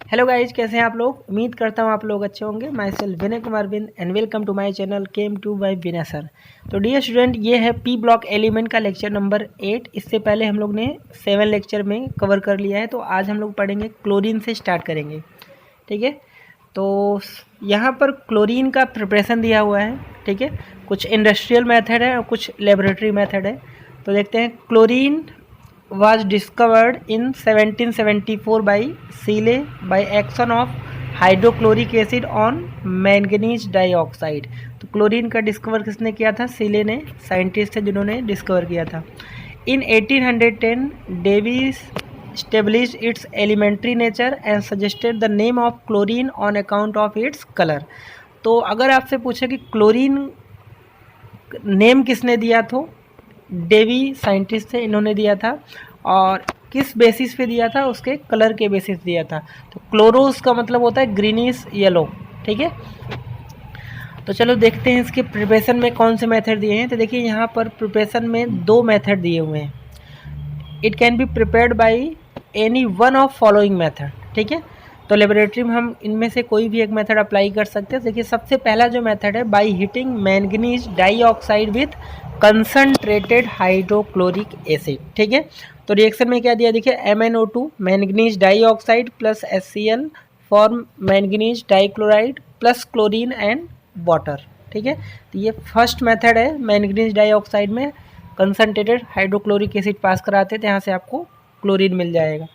Hello guys, कैसे हैं आप लोग। उम्मीद करता हूँ आप लोग अच्छे होंगे। माई सेल्फ विनय कुमार बिन and welcome to my channel chem two by Vinay sir. तो डियर स्टूडेंट, ये है पी ब्लॉक एलिमेंट का लेक्चर नंबर 8। इससे पहले हम लोग ने 7 लेक्चर में कवर कर लिया है। तो आज हम लोग पढ़ेंगे क्लोरीन से स्टार्ट करेंगे, ठीक है। तो यहाँ पर क्लोरीन का प्रिपरेशन दिया हुआ है, ठीक है। कुछ इंडस्ट्रियल मेथड है और कुछ लेबोरेटरी मेथड है। तो देखते हैं। Chlorine was discovered in 1774 by Seeley by action of hydrochloric acid on manganese dioxide. तो क्लोरीन का डिस्कवर किसने किया था? सीले ने, साइंटिस्ट थे जिन्होंने डिस्कवर किया था। इन 1810 Davis established its elementary nature and suggested the name of chlorine on account of its color। तो अगर आपसे पूछे कि क्लोरीन नेम किसने दिया, तो डेवी साइंटिस्ट थे, इन्होंने दिया था। और किस बेसिस पे दिया था? उसके कलर के बेसिस दिया था। तो क्लोरोस का मतलब होता है ग्रीनिश येलो, ठीक है। तो चलो देखते हैं इसके प्रिपरेशन में कौन से मेथड दिए हैं। तो देखिए यहाँ पर प्रिपरेशन में 2 मेथड दिए हुए हैं। It can be prepared by any one of following method, ठीक है। तो लेबोरेटरी में हम इनमें से कोई भी एक मेथड अप्लाई कर सकते हैं। देखिए सबसे पहला जो मेथड है, by heating manganese dioxide with concentrated hydrochloric acid, ठीक है। तो रिएक्शन में क्या दिया? देखिए MnO2 manganese dioxide plus HCl form manganese dichloride plus chlorine and water, ठीक है। तो ये फर्स्ट मेथड है। मैंगनीज डाइऑक्साइड में कंसनट्रेटेड हाइड्रोक्लोरिक एसिड पास कराते हैं, तो यहाँ से आपको क्लोरीन मिल जाएगा।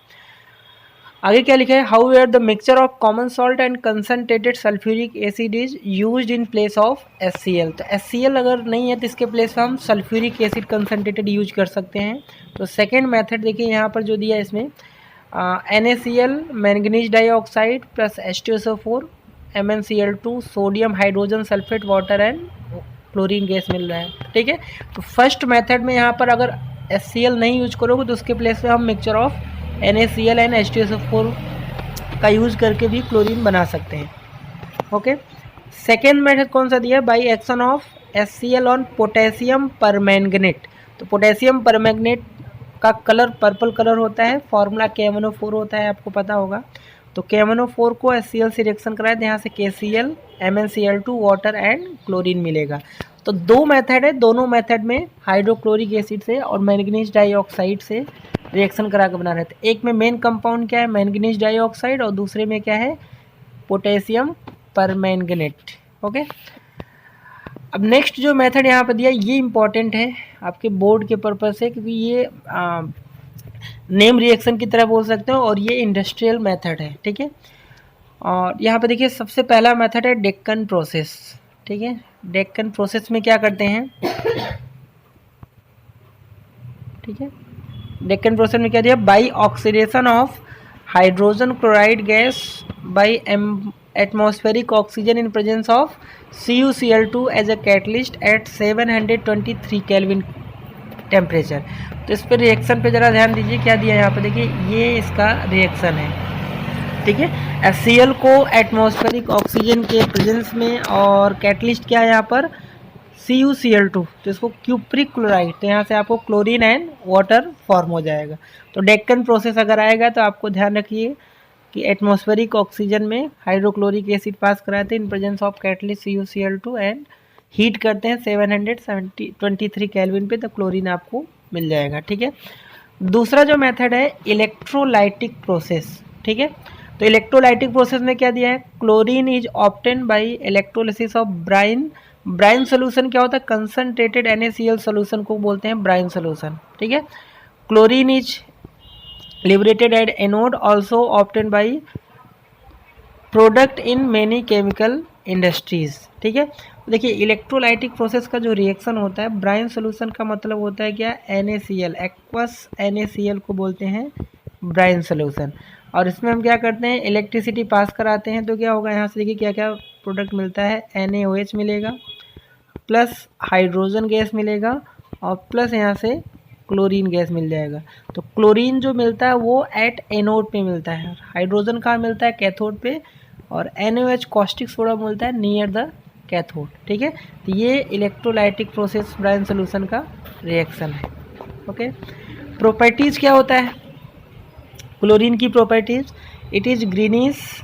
आगे क्या लिखा है? How were the mixture of common salt and concentrated sulphuric acid is used in place of HCl। तो HCl अगर नहीं है तो इसके प्लेस में हम सल्फ्यूरिक एसिड कंसनट्रेटेड यूज कर सकते हैं। तो सेकेंड मेथड देखिए यहाँ पर जो दिया है इसमें NaCl manganese dioxide plus H2SO4 MnCl2 sodium hydrogen sulphate water and chlorine gas मिल रहा है, ठीक है। तो फर्स्ट मेथड में यहाँ पर अगर HCl नहीं यूज करोगे तो उसके प्लेस पे हम mixture of NaCl and H2SO4 का यूज करके भी क्लोरीन बना सकते हैं, ओके। सेकेंड मेथड कौन सा दिया? By action of HCl on potassium permanganate. तो पोटेशियम परमैंगनेट का कलर पर्पल कलर होता है, फॉर्मूला KMnO4 होता है, आपको पता होगा। तो KMnO4 को HCl से रिएक्शन कराए तो यहाँ से KCl MnCl2 water and chlorine मिलेगा। तो 2 मेथड है, दोनों मेथड में हाइड्रोक्लोरिक एसिड से और मैंगनीज डाइऑक्साइड से रिएक्शन करा के बना रहे थे। एक में मेन कंपाउंड क्या है? मैंगनीज डाइऑक्साइड, और दूसरे में क्या है? Potassium permanganate, okay. अब नेक्स्ट जो मेथड यहाँ पर दिया ये इंपॉर्टेंट है आपके बोर्ड के पर्पज से, क्योंकि ये नेम रिएक्शन की तरह बोल सकते हो और ये इंडस्ट्रियल मेथड है, ठीक है। और यहाँ पे देखिए सबसे पहला मेथड है डेक्कन प्रोसेस, ठीक है। डेक्कन प्रोसेस में क्या करते हैं, ठीक है। डेक्कन प्रोसेस में क्या दिया? By oxidation of hydrogen chloride gas by atmospheric oxygen in presence of CuCl2 as a catalyst at 723 kelvin temperature. तो इस पर रिएक्शन पे ज़रा ध्यान दीजिए, क्या दिया यहाँ पे देखिए, ये इसका रिएक्शन है, ठीक है। HCl को एटमॉस्फेरिक ऑक्सीजन के प्रेजेंस में, और कैटलिस्ट क्या है यहाँ पर? CuCl2, तो इसको क्यूप्रिक क्लोराइड, तो यहाँ से आपको क्लोरीन एंड वाटर फॉर्म हो जाएगा। तो डेक्कन प्रोसेस अगर आएगा तो आपको ध्यान रखिए कि एटमॉस्फेरिक ऑक्सीजन में हाइड्रोक्लोरिक एसिड पास कराते हैं इन presence of catalyst CuCl2 and heat करते हैं 723 केल्विन पे, तो क्लोरीन आपको मिल जाएगा, ठीक है। दूसरा जो मेथड है इलेक्ट्रोलाइटिक प्रोसेस, ठीक है। तो इलेक्ट्रोलाइटिक प्रोसेस में क्या दिया है? Chlorine is obtain by electrolysis of Bryan. Brine solution क्या होता है? कंसनट्रेटेड NaCl सोल्यूशन को बोलते हैं ब्राइन सोल्यूशन, ठीक है। Chlorine is liberated at anode also obtain by product in many chemical industries, ठीक है। देखिए इलेक्ट्रोलाइटिक प्रोसेस का जो रिएक्शन होता है, ब्राइन सोल्यूशन का मतलब होता है क्या? NaCl, एक्वस NaCl को बोलते हैं ब्राइन सोल्यूशन। और इसमें हम क्या करते हैं? इलेक्ट्रिसिटी पास कराते हैं, तो क्या होगा यहाँ से देखिए क्या क्या प्रोडक्ट मिलता है? NaOH मिलेगा, प्लस हाइड्रोजन गैस मिलेगा, और प्लस यहाँ से क्लोरीन गैस मिल जाएगा। तो क्लोरीन जो मिलता है वो एट एनोड पे मिलता है, हाइड्रोजन कहाँ मिलता है? कैथोड पे, और NaOH कॉस्टिक सोडा मिलता है नियर द कैथोड, ठीक है। तो ये इलेक्ट्रोलाइटिक प्रोसेस ब्राइन सोल्यूशन का रिएक्शन है, ओके। प्रॉपर्टीज़ क्या होता है क्लोरीन की? Properties it is greenish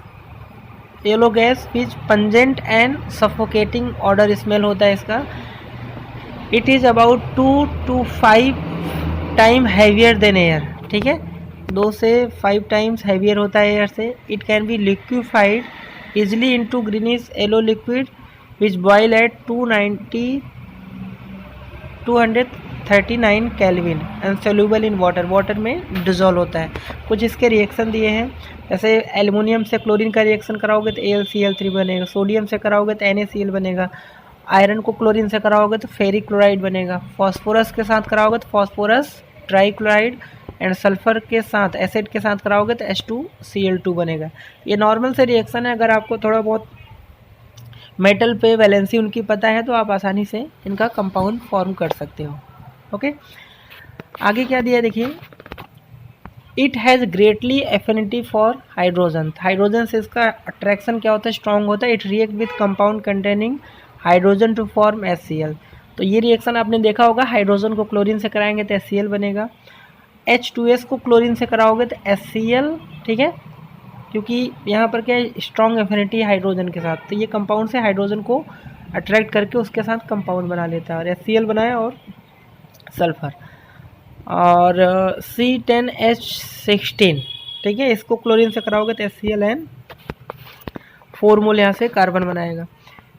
yellow gas which pungent and suffocating order smell होता है इसका। It is about 2 to 5 time heavier than air, ठीक है, 2 से 5 टाइम्स हैवियर होता है एयर से। It can be liquefied easily into greenish yellow liquid which boil at 239 kelvin and soluble in water, water में डिजोल्व होता है। कुछ इसके रिएक्शन दिए हैं, जैसे एल्युमिनियम से क्लोरीन का रिएक्शन कराओगे तो AlCl3 बनेगा, सोडियम से कराओगे तो NaCl बनेगा, आयरन को क्लोरीन से कराओगे तो फेरिक क्लोराइड बनेगा, फॉस्फोरस के साथ कराओगे तो फॉस्फोरस ट्राइक्लोराइड एंड सल्फर के साथ एसिड के साथ कराओगे तो H2Cl2 बनेगा। ये नॉर्मल से रिएक्शन है, अगर आपको थोड़ा बहुत मेटल पे वैलेंसी उनकी पता है तो आप आसानी से इनका कंपाउंड फॉर्म कर सकते हो। ओके, आगे क्या दिया देखिए, it has greatly affinity for hydrogen. Hydrogen से इसका अट्रैक्शन क्या होता है, स्ट्रॉन्ग होता है। It react with compound containing hydrogen to form HCl। तो ये रिएक्शन आपने देखा होगा, हाइड्रोजन को क्लोरीन से कराएंगे तो HCl बनेगा, H2S को क्लोरीन से कराओगे तो HCl, ठीक है, क्योंकि यहाँ पर क्या है, स्ट्रॉन्ग एफिनिटी हाइड्रोजन के साथ, तो ये कंपाउंड से हाइड्रोजन को अट्रैक्ट करके उसके साथ कंपाउंड बना लेता है, और HCl बनाया और सल्फर। और C10H16, ठीक है, इसको क्लोरीन से कराओगे तो HCl फोर मोल यहाँ से कार्बन बनाएगा।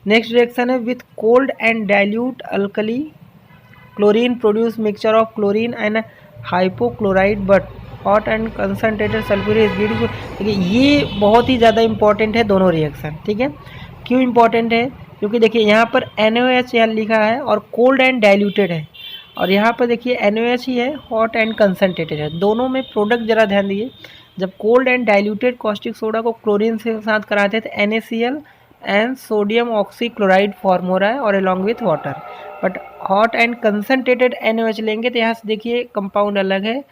नेक्स्ट रिएक्शन है with cold and dilute alkali chlorine produce mixture of chlorine and hypochloride but hot and concentrated sulphuric acid. देखिए ये बहुत ही ज़्यादा इंपॉर्टेंट है दोनों रिएक्शन, ठीक है। क्यों इंपॉर्टेंट है, क्योंकि देखिए यहाँ पर NaOH यहाँ लिखा है और कोल्ड एंड डाइल्यूटेड है, और यहाँ पर देखिए NaOH ही है, हॉट एंड कंसनट्रेटेड है। दोनों में प्रोडक्ट जरा ध्यान दिए, जब cold and diluted caustic soda को क्लोरीन से साथ कराते हैं तो NaCl and sodium oxychloride form हो रहा है और along with water. But hot and concentrated NaOH लेंगे तो यहाँ से देखिए कंपाउंड अलग है,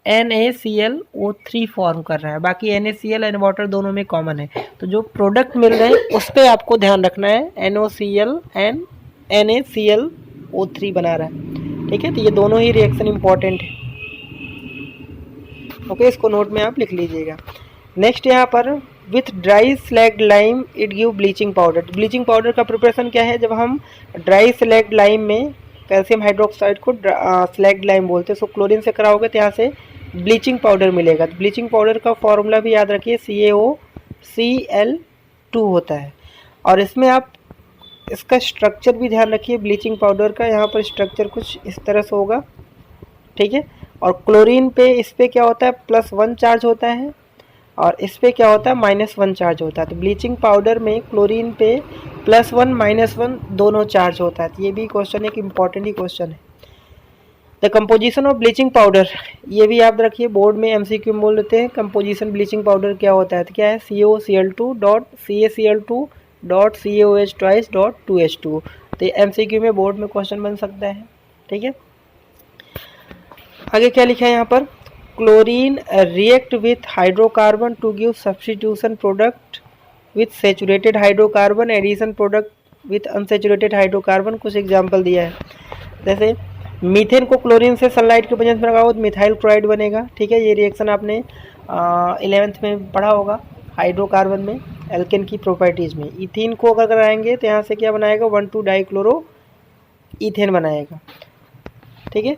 NaClO3 फॉर्म कर रहा है, बाकी NaCl एंड वाटर दोनों में कॉमन है। तो जो प्रोडक्ट मिल रहे हैं उस पर आपको ध्यान रखना है, NaCl एंड NaClO3 बना रहा है, ठीक है। तो ये दोनों ही रिएक्शन इंपॉर्टेंट है, ओके, इसको नोट में आप लिख लीजिएगा। नेक्स्ट यहाँ पर with dry slagged lime it give bleaching powder. Bleaching powder का प्रिपरेशन क्या है, जब हम ड्राई स्लैग्ड लाइम में कैल्शियम हाइड्रोक्साइड को स्लैग्ड लाइम बोलते हैं, सो क्लोरीन से कराओगे तो यहाँ से ब्लीचिंग पाउडर मिलेगा। तो ब्लीचिंग पाउडर का फॉर्मूला भी याद रखिए, CaOCl2 होता है। और इसमें आप इसका स्ट्रक्चर भी ध्यान रखिए, ब्लीचिंग पाउडर का यहाँ पर स्ट्रक्चर कुछ इस तरह से होगा, ठीक है। और क्लोरीन पे इस पर क्या होता है, +1 चार्ज होता है, और इस पर क्या होता है, -1 चार्ज होता है। तो ब्लीचिंग पाउडर में क्लोरीन पे +1 -1 दोनों चार्ज होता है। तो ये भी क्वेश्चन एक इम्पॉर्टेंट ही क्वेश्चन है। The composition of bleaching powder, ये भी याद रखिए, बोर्ड में MCQ में बोल लेते हैं कंपोजिशन ब्लीचिंग पाउडर क्या होता है। तो क्या है, CaCl2.CaCl2.2H2। तो ये MCQ में बोर्ड में क्वेश्चन बन सकता है, ठीक है। आगे क्या लिखा है यहाँ पर, chlorine react with hydrocarbon to give substitution product with saturated hydrocarbon, addition product with unsaturated hydrocarbon. कुछ एग्जांपल दिया है, जैसे मीथेन को क्लोरीन से सनलाइट के वजह से लगाओ तो मिथाइल क्लोराइड बनेगा, ठीक है। ये रिएक्शन आपने 11th में पढ़ा होगा हाइड्रोकार्बन में, एल्केन की प्रॉपर्टीज़ में। इथीन को अगर कराएंगे तो यहाँ से क्या बनाएगा, 1,2 डाइक्लोरो इथेन बनाएगा, ठीक है।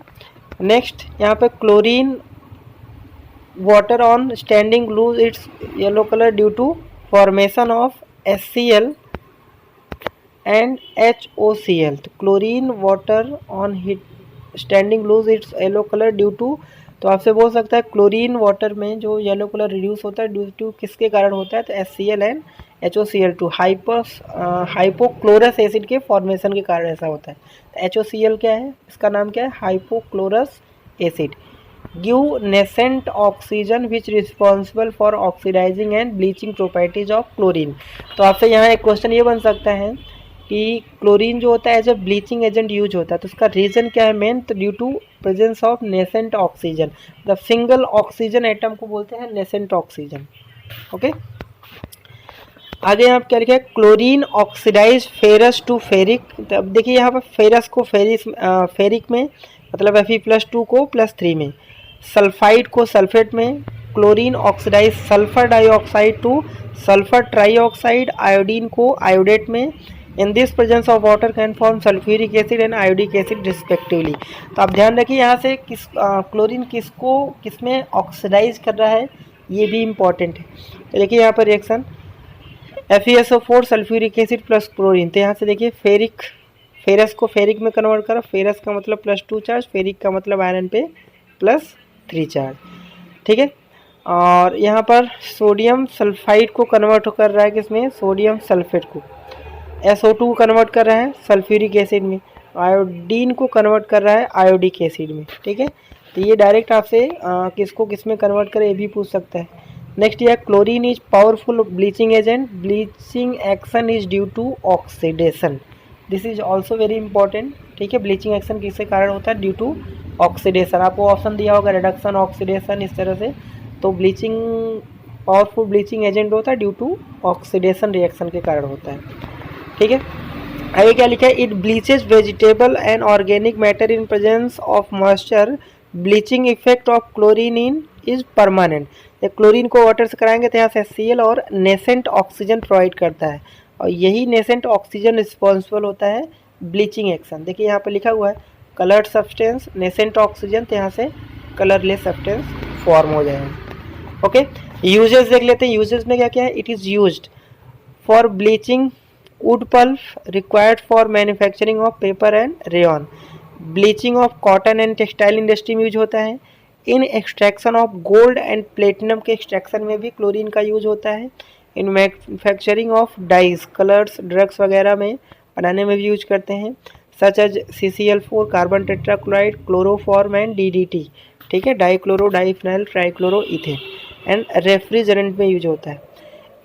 नेक्स्ट यहाँ पे chlorine water on standing lose its yellow colour due to formation of HCl and HOCl। तो chlorine water on heat standing lose its yellow colour due to, तो आपसे बोल सकता है क्लोरीन वाटर में जो येलो कलर रिड्यूस होता है ड्यू टू किसके कारण होता है, तो HCl and HOCl2 hypochlorous acid के फॉर्मेशन के कारण ऐसा होता है। तो HOCl क्या है, इसका नाम क्या है, hypochlorous acid. Give nascent oxygen which responsible for oxidising and bleaching properties of chlorine. तो आपसे यहाँ एक क्वेश्चन ये बन सकता है कि क्लोरीन जो होता है जब ब्लीचिंग एजेंट यूज होता है तो उसका रीज़न क्या है मेन, तो due to presence of nascent oxygen. The single oxygen atom को बोलते हैं नेसेंट ऑक्सीजन, ओके। आगे यहाँ क्या लिखा है, chlorine oxidise ferrous to ferric. तो अब देखिए यहाँ पर फेरस को फेरिक में, मतलब Fe+2 को +3 में, सल्फाइड को सल्फेट में, chlorine oxidise sulphur dioxide to sulphur trioxide, iodine को आयोडेट में। In this presence of water can form sulphuric acid and iodic acid respectively. तो आप ध्यान रखिए यहाँ से क्लोरीन किस में ऑक्सीडाइज कर रहा है, ये भी इम्पॉर्टेंट है। तो देखिए यहाँ पर reaction FeSO4 sulphuric acid plus chlorine. तो यहाँ से देखिए फेरस को फेरिक में कन्वर्ट करा, फेरस का मतलब +2 चार्ज, फेरिक का मतलब आयरन पे +3 चार्ज, ठीक है। और यहाँ पर सोडियम सल्फाइड को कन्वर्ट कर रहा है किसमें, सोडियम सल्फेट को। SO2 को कन्वर्ट कर रहा है सल्फ्यूरिक एसिड में, आयोडीन को कन्वर्ट कर रहा है आयोडिक एसिड में, ठीक है। तो ये डायरेक्ट आपसे किसको किस में कन्वर्ट करे ये भी पूछ सकता है। नेक्स्ट ये chlorine is powerful bleaching agent, bleaching action is due to oxidation, this is also very important, ठीक है। ब्लीचिंग एक्शन किसके कारण होता है, ड्यू टू ऑक्सीडेशन। आपको ऑप्शन दिया होगा रिडक्शन, ऑक्सीडेशन, इस तरह से। तो ब्लीचिंग पावरफुल ब्लीचिंग एजेंट होता है ड्यू टू ऑक्सीडेशन रिएक्शन के कारण होता है, ठीक है। आगे क्या लिखा है, it bleaches vegetable and organic matter in presence of moisture, bleaching effect of chlorine in is permanent. Chlorine को वाटर से कराएंगे तो यहाँ से HCl और नेसेंट ऑक्सीजन प्रोवाइड करता है, और यही नेसेंट ऑक्सीजन रिस्पॉन्सिबल होता है ब्लीचिंग एक्शन। देखिए यहाँ पर लिखा हुआ है कलर्ड सब्सटेंस, नेसेंट ऑक्सीजन, तो यहाँ से कलरलेस सब्सटेंस फॉर्म हो जाएगा। ओके, यूजेस देख लेते हैं। यूजेस में क्या क्या है, it is used for bleaching wood pulp required for manufacturing of paper and rayon, bleaching of cotton and textile industry में यूज होता है, in extraction of gold and platinum के एक्सट्रैक्शन में भी क्लोरीन का यूज होता है, in manufacturing of dyes, colours, drugs वगैरह में बनाने में भी यूज करते हैं, such as CCl4, carbon tetrachloride, chloroform and DDT, ठीक है, dichloro diphenyl trichloro ethane, and refrigerant में यूज होता है।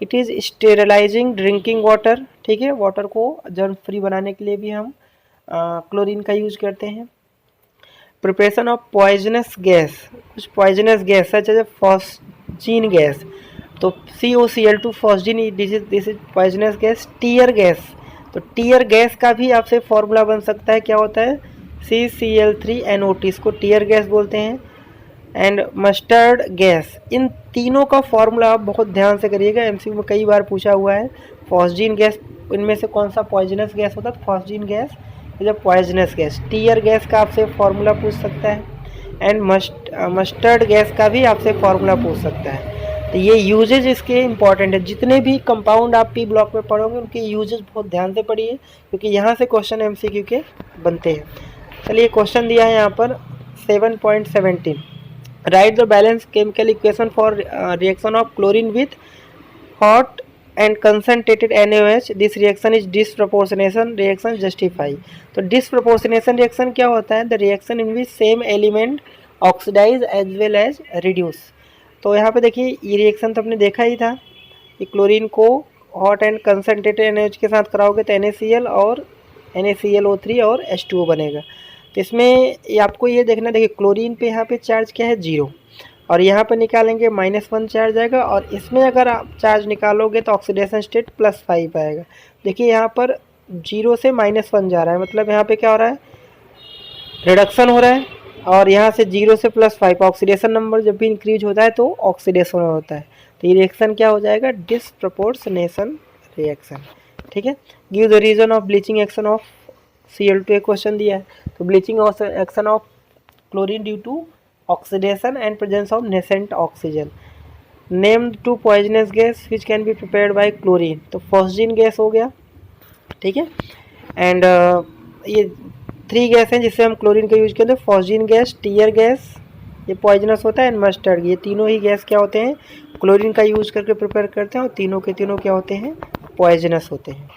It is sterilising drinking water, ठीक है, वाटर को जर्म फ्री बनाने के लिए भी हम क्लोरीन का यूज करते हैं। प्रिपरेशन ऑफ पॉइजनस गैस, कुछ poisonous gas such as phosgene gas, तो COCl2 phosgene, this is poisonous gas. Tear gas, तो टीयर गैस का भी आपसे फॉर्मूला बन सकता है, क्या होता है, CCl3NO2, इसको टीयर गैस बोलते हैं। एंड मस्टर्ड गैस, इन तीनों का फॉर्मूला आप बहुत ध्यान से करिएगा, MCQ में कई बार पूछा हुआ है। फॉस्जीन गैस, इनमें से कौन सा पॉइजनस गैस होता है, फॉस्जीन गैस जब पॉइजनस गैस। टीयर गैस का आपसे फॉर्मूला पूछ सकता है, एंड मस्टर्ड गैस का भी आपसे फॉर्मूला पूछ सकता है। तो ये यूजेज इसके इंपॉर्टेंट है, जितने भी कंपाउंड आप P ब्लॉक में पढ़ोगे उनके यूजेज बहुत ध्यान से पढ़िए, क्योंकि यहाँ से क्वेश्चन MCQ के बनते हैं। चलिए क्वेश्चन दिया है यहाँ पर 7.17, write the balance chemical equation for reaction of chlorine with hot and concentrated NaOH, this reaction is disproportionation reaction justify. तो डिसप्रपोर्शनेशन रिएक्शन क्या होता है, the reaction in which same element oxidise as well as reduce. तो यहाँ पे देखिए ये reaction तो आपने देखा ही था कि क्लोरीन को हॉट एंड कंसनट्रेटेड NaOH के साथ कराओगे तो NaCl और NaClO3 और H2O बनेगा। तो इसमें ये आपको ये देखना, देखिए क्लोरीन पे यहाँ पे चार्ज क्या है, 0, और यहाँ पे निकालेंगे -1 चार्ज आएगा, और इसमें अगर आप चार्ज निकालोगे तो ऑक्सीडेशन स्टेट +5 आएगा। देखिए यहाँ पर 0 से -1 जा रहा है, मतलब यहाँ पे क्या हो रहा है, रिडक्शन हो रहा है, और यहाँ से 0 से +5, ऑक्सीडेशन नंबर जब भी इंक्रीज होता है तो ऑक्सीडेशन होता है। तो ये रिएक्शन क्या हो जाएगा, डिसप्रपोर्शनेशन रिएक्शन, ठीक है। Give the reason of bleaching action of Cl2 question दिया है, तो bleaching action of chlorine due to oxidation and presence of nascent oxygen. Name 2 poisonous gas which can be prepared by chlorine, तो phosgene gas हो गया, ठीक है। And ये 3 gas हैं जिससे हम क्लोरीन का यूज करते हैं, फॉस्जीन गैस, टीयर गैस, ये पॉइजनस होता है, एंड मस्टर्ड, ये तीनों ही गैस क्या होते हैं, क्लोरीन का यूज करके प्रिपेयर करते हैं, और तीनों के तीनों क्या होते हैं, पॉइजनस होते हैं।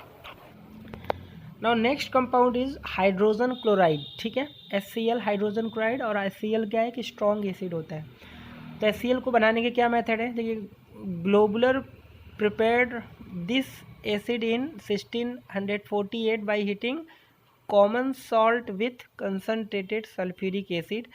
Now next compound is hydrogen chloride, ठीक है, HCl हाइड्रोजन क्लोराइड, और HCl क्या है कि स्ट्रॉन्ग एसिड होता है। तो HCl को बनाने के क्या मेथड है, देखिए Glauber prepared this acid in 1648 by heating common salt with concentrated sulphuric acid,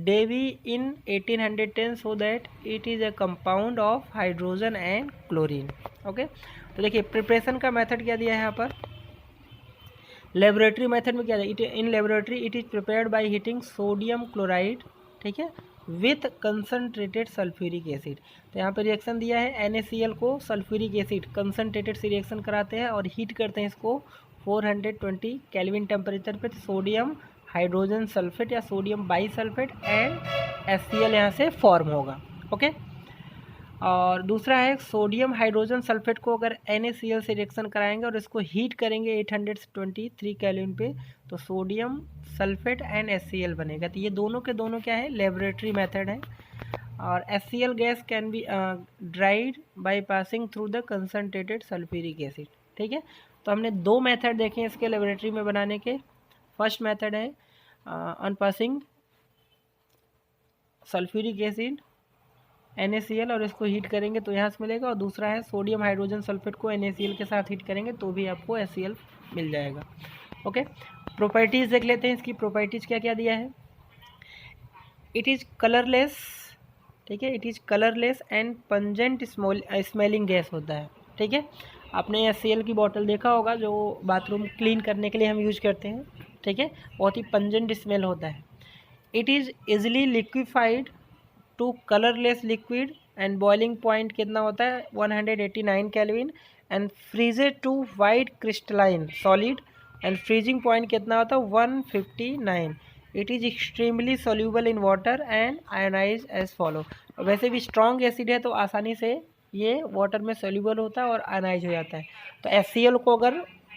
Davy in 1810 so that it is a compound of hydrogen and chlorine. Okay, तो देखिए प्रिपरेशन का मेथड क्या दिया है यहाँ पर, लेबोरेटरी मेथड में क्या है, in laboratory it is prepared by heating sodium chloride, ठीक है, विथ कंसनट्रेटेड सल्फ्यूरिक एसिड। तो यहाँ पे रिएक्शन दिया है NaCl को सल्फ्यूरिक एसिड कंसनट्रेटेड से रिएक्शन कराते हैं और हीट करते हैं इसको 420 केल्विन टेम्परेचर पे। सोडियम हाइड्रोजन सल्फेट या सोडियम बाईसल्फेट एंड HCl यहाँ से फॉर्म होगा। ओके। और दूसरा है सोडियम हाइड्रोजन सल्फेट को अगर NaCl से रिएक्शन कराएंगे और इसको हीट करेंगे 823 केल्विन पे, तो सोडियम सल्फेट एंड HCl बनेगा। तो ये दोनों के दोनों क्या है, लेबोरेटरी मेथड है। और HCl gas can be dried by passing through the concentrated sulphuric acid. ठीक है, तो हमने दो मेथड देखे हैं इसके लेबोरेटरी में बनाने के। फर्स्ट मेथड है अनपासिंग सल्फ्यूरिक एसिड NaCl और इसको हीट करेंगे तो यहाँ से मिलेगा। और दूसरा है सोडियम हाइड्रोजन सल्फेट को NaCl के साथ हीट करेंगे तो भी आपको HCl मिल जाएगा। ओके, प्रॉपर्टीज़ देख लेते हैं इसकी। प्रॉपर्टीज़ क्या क्या दिया है। इट इज़ कलरलेस, ठीक है, it is colourless and pungent smelling gas होता है। ठीक है, आपने HCl की बॉटल देखा होगा जो बाथरूम क्लीन करने के लिए हम यूज करते हैं। ठीक है, बहुत ही पंजेंट स्मेल होता है। It is easily liquefied to colourless liquid and boiling point कितना होता है 189 kelvin and freezed to white crystalline solid and freezing point कितना होता है 159। It is extremely soluble in water and ionise as follow. वैसे भी स्ट्रॉन्ग एसिड है तो आसानी से ये वाटर में सोल्यूबल होता है और आयोनाइज हो जाता है। तो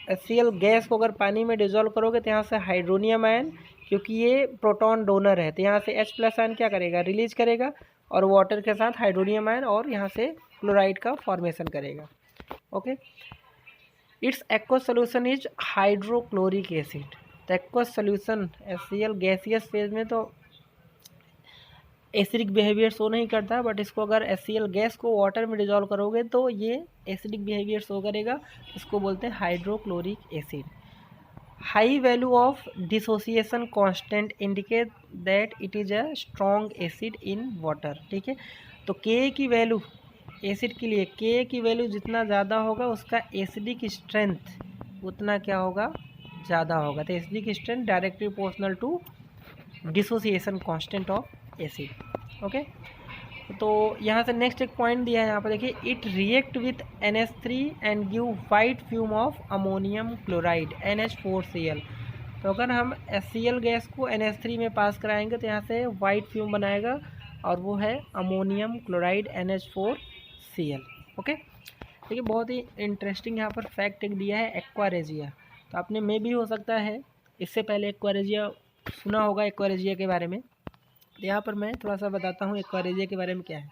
HCl गैस को अगर पानी में डिजोल्व करोगे तो यहाँ से हाइड्रोनियम आयन, क्योंकि ये प्रोटॉन डोनर है, तो यहाँ से H+ आयन क्या करेगा, रिलीज करेगा और वाटर के साथ हाइड्रोनियम आयन और यहाँ से क्लोराइड का फॉर्मेशन करेगा। Okay, its aqueous solution is hydrochloric acid. तो aqueous solution HCl gaseous phase में तो एसिडिक बिहेवियर शो नहीं करता, बट इसको अगर HCl गैस को वाटर में डिजोल्व करोगे तो ये एसिडिक बिहेवियर शो करेगा। इसको बोलते हैं hydrochloric acid. High value of dissociation constant indicate that it is a strong acid in water. ठीक है, तो Ka की वैल्यू एसिड के लिए, Ka की वैल्यू जितना ज़्यादा होगा उसका एसिडिक स्ट्रेंथ उतना क्या होगा, ज़्यादा होगा। तो acidic strength directly proportional to dissociation constant of acid. Okay, तो यहाँ से नेक्स्ट एक पॉइंट दिया है यहाँ पर देखिए, it react with NH3 and give white fume of ammonium chloride NH4Cl। तो अगर हम HCl गैस को NH3 में पास कराएंगे तो यहाँ से वाइट फ्यूम बनाएगा और वो है अमोनियम क्लोराइड NH4Cl। ओके, देखिए बहुत ही इंटरेस्टिंग यहाँ पर फैक्ट एक दिया है एक्वा रेजिया। तो आपने में भी हो सकता है इससे पहले एक्वा रेजिया सुना होगा एक्वा रेजिया के बारे में। यहाँ पर मैं थोड़ा सा बताता हूँ एक्वा रेजिया के बारे में क्या है।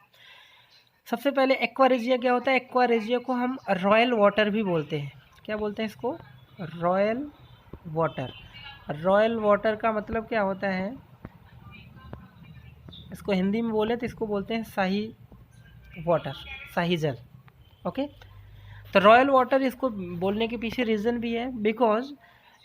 सबसे पहले एक्वा रेजिया क्या होता है। एक्वा रेजिया को हम रॉयल वाटर भी बोलते हैं। क्या बोलते हैं इसको, रॉयल वाटर। रॉयल वाटर का मतलब क्या होता है, इसको हिंदी में बोले तो इसको बोलते हैं शाही वाटर, शाही जल। ओके, तो रॉयल वाटर इसको बोलने के पीछे रीज़न भी है, बिकॉज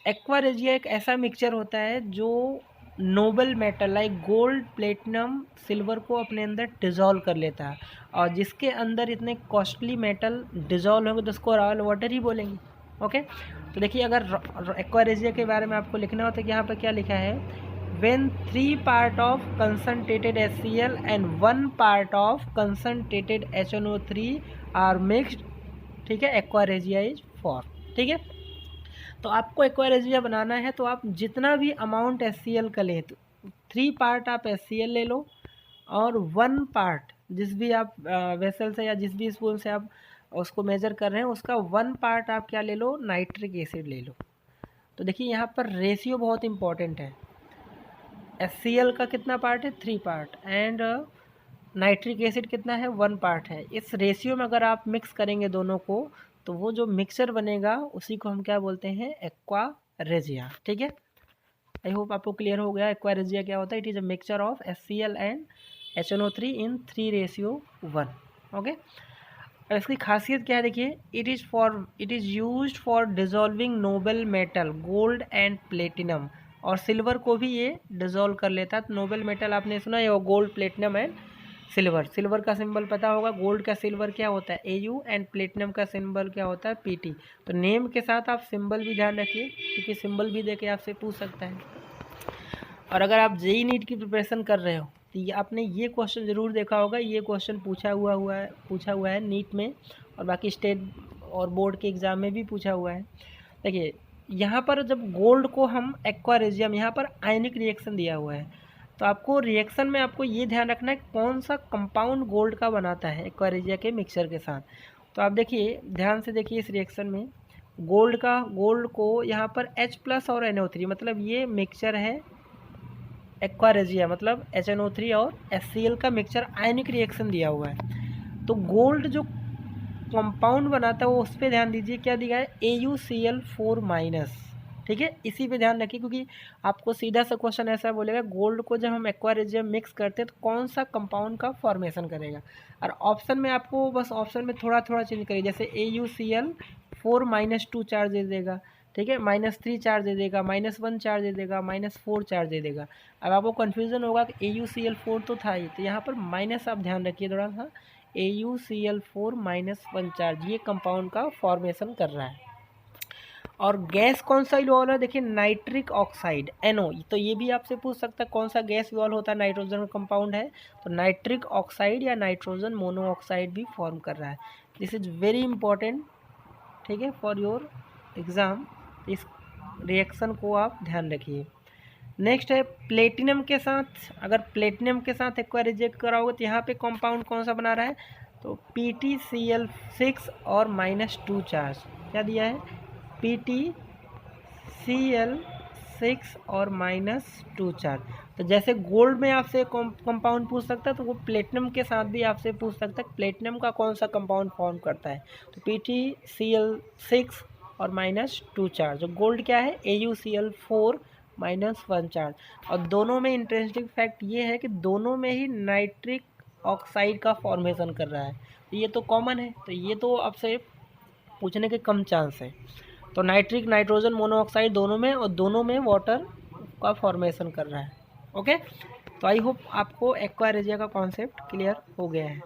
एक्वा रेजिया एक ऐसा मिक्सचर होता है जो Nobel metal like gold, platinum, silver को अपने अंदर डिजॉल्व कर लेता है, और जिसके अंदर इतने कॉस्टली मेटल डिजॉल्व होंगे तो उसको रॉयल वाटर ही बोलेंगे। ओके, तो देखिए अगर एक्वा रेजिया के बारे में आपको लिखना हो तो यहाँ पर क्या लिखा है, when 3 part of concentrated HCl and 1 part of concentrated HNO3 are mixed, ठीक है, एक्वा रेजिया इज फॉर्म। ठीक है, तो आपको एक्वा रेजिया बनाना है तो आप जितना भी अमाउंट HCl का लें, तो 3 पार्ट आप HCl ले लो और 1 पार्ट जिस भी आप वेसल से या जिस भी स्पून से आप उसको मेज़र कर रहे हैं उसका 1 पार्ट आप क्या ले लो, नाइट्रिक एसिड ले लो। तो देखिए यहाँ पर रेशियो बहुत इंपॉर्टेंट है। HCl का कितना पार्ट है, 3 पार्ट, एंड नाइट्रिक एसिड कितना है, 1 पार्ट है। इस रेशियो में अगर आप मिक्स करेंगे दोनों को तो वो जो मिक्सचर बनेगा उसी को हम क्या बोलते हैं, एक्वा रेजिया। ठीक है, आई होप आपको क्लियर हो गया एक्वा रेजिया क्या होता है। It is a mixture of HCl and HNO3 in 3:1। Okay, और इसकी खासियत क्या है देखिए, it is used for dissolving Nobel metal gold and platinum, और सिल्वर को भी ये डिजोल्व कर लेता है। तो नोबल मेटल आपने सुना है, वो gold, platinum and silver. Silver का सिंबल पता होगा, गोल्ड का सिल्वर क्या होता है AU, एंड प्लेटिनम का सिंबल क्या होता है PT। तो नेम के साथ आप सिंबल भी ध्यान रखिए, क्योंकि सिंबल भी देके आपसे पूछ सकता है। और अगर आप JEE नीट की प्रिपरेशन कर रहे हो तो ये आपने ये क्वेश्चन ज़रूर देखा होगा, ये क्वेश्चन पूछा हुआ है नीट में, और बाकी स्टेट और बोर्ड के एग्ज़ाम में भी पूछा हुआ है। देखिए यहाँ पर जब गोल्ड को हम एक्वा रेजियम, यहाँ पर आयनिक रिएक्शन दिया हुआ है, तो आपको रिएक्शन में आपको ये ध्यान रखना है कौन सा कंपाउंड गोल्ड का बनाता है एक्वा रेजिया के मिक्सचर के साथ। तो आप देखिए, ध्यान से देखिए, इस रिएक्शन में गोल्ड को यहाँ पर H+ और NO3, मतलब ये मिक्सचर है एक्वा रेजिया, मतलब HNO3 और HCl का मिक्सचर, आयनिक रिएक्शन दिया हुआ है। तो गोल्ड जो कंपाउंड बनाता है वो उस पर ध्यान दीजिए, क्या दिया है, AuCl4-। ठीक है, इसी पे ध्यान रखिए, क्योंकि आपको सीधा सा क्वेश्चन ऐसा बोलेगा गोल्ड को जब हम एक्वा रेजियम मिक्स करते हैं तो कौन सा कंपाउंड का फॉर्मेशन करेगा। और ऑप्शन में आपको बस ऑप्शन में थोड़ा थोड़ा चेंज करिए, जैसे AuCl4-2 चार्ज दे देगा, ठीक है, -3 चार्ज दे देगा, -1 चार्ज दे देगा, -4 चार्ज दे देगा। अब आपको कन्फ्यूज़न होगा कि AuCl4 तो था ही, तो यहाँ पर माइनस आप ध्यान रखिए थोड़ा सा, AuCl4-1 चार्ज ये कंपाउंड का फॉर्मेशन कर रहा है। और गैस कौन सा इवॉल्व है, देखिए नाइट्रिक ऑक्साइड NO, तो ये भी आपसे पूछ सकता है कौन सा गैस इवॉल्व होता है, नाइट्रोजन का कंपाउंड है, तो नाइट्रिक ऑक्साइड या नाइट्रोजन मोनोऑक्साइड भी फॉर्म कर रहा है। दिस इज़ वेरी इंपॉर्टेंट, ठीक है, फॉर योर एग्ज़ाम, इस रिएक्शन को आप ध्यान रखिए। नेक्स्ट है प्लेटिनम के साथ, अगर प्लेटिनम के साथ एक्वा रिजेक्ट कराओगे तो यहाँ पे कंपाउंड कौन सा बना रहा है, तो PtCl6 और -2 चार्ज, क्या दिया है, PtCl6 और -2 चार्ज। तो जैसे गोल्ड में आपसे कंपाउंड पूछ सकता है, तो वो प्लेटिनम के साथ भी आपसे पूछ सकता है प्लेटिनम का कौन सा कंपाउंड फॉर्म करता है, तो PtCl6 और -2 चार्ज। तो गोल्ड क्या है, AuCl4-1 चार्ज। और दोनों में इंटरेस्टिंग फैक्ट ये है कि दोनों में ही नाइट्रिक ऑक्साइड का फॉर्मेशन कर रहा है, तो ये तो कॉमन है, तो ये तो आपसे पूछने के कम चांस है। तो नाइट्रिक नाइट्रोजन मोनोऑक्साइड दोनों में, और दोनों में वाटर का फॉर्मेशन कर रहा है। ओके, तो आई होप आपको एक्वा रेजिया का कॉन्सेप्ट क्लियर हो गया है।